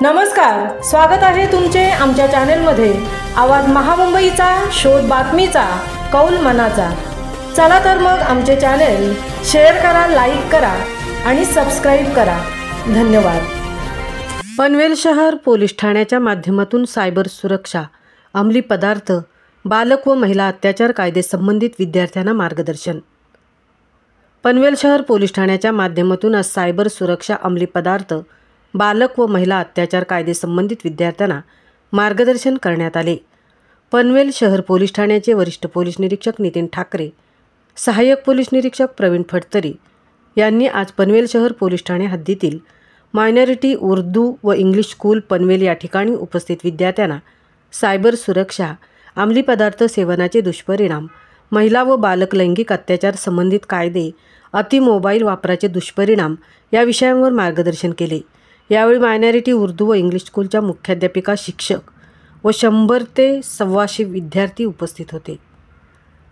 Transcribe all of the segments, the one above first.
नमस्कार, स्वागत आहे तुमचे आमच्या चॅनेलमध्ये। आवाज महामुंबईचा, शोध बातमीचा, कौल मनाचा। चला तर मग आमचे चॅनेल शेअर करा, लाईक करा आणि सबस्क्राइब करा। धन्यवाद। पनवेल शहर पोलीस ठाण्याच्या माध्यमातून सायबर सुरक्षा, अंमली पदार्थ, बालक व महिला अत्याचार कायदे संबंधित विद्यार्थ्यांना मार्गदर्शन। पनवेल शहर पोलीस ठाण्याच्या माध्यमातून आज सायबर सुरक्षा, अंमली पदार्थ, बालक व महिला अत्याचार कायदे संबंधित विद्यार्थ्यांना मार्गदर्शन करण्यात आले। पनवेल शहर पोलीस ठाण्याचे वरिष्ठ पोलीस निरीक्षक नितीन ठाकरे, सहाय्यक पोलीस निरीक्षक प्रवीण फडतरी यांनी आज पनवेल शहर पोलीस ठाणे हद्दीतील मायनॉरिटी उर्दू व इंग्लिश स्कूल पनवेल या ठिकाणी उपस्थित विद्यार्थ्यांना सायबर सुरक्षा, अंमली पदार्थ सेवनाचे दुष्परिणाम, महिला व बालक लैंगिक अत्याचार संबंधित कायदे, अति मोबाईल वापराचे दुष्परिणाम या विषयांवर मार्गदर्शन केले। यावेळी मायनॉरिटी उर्दू व इंग्लिश स्कूलच्या मुख्याध्यापिका, शिक्षक व 100 ते 125 विद्यार्थी उपस्थित होते।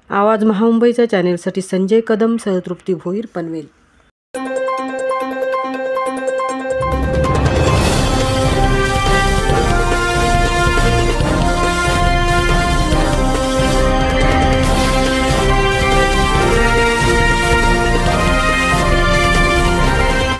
आवाज महामुंबईच्या चॅनेलसाठी संजय कदम सह तृप्ती भोईर, पनवेल।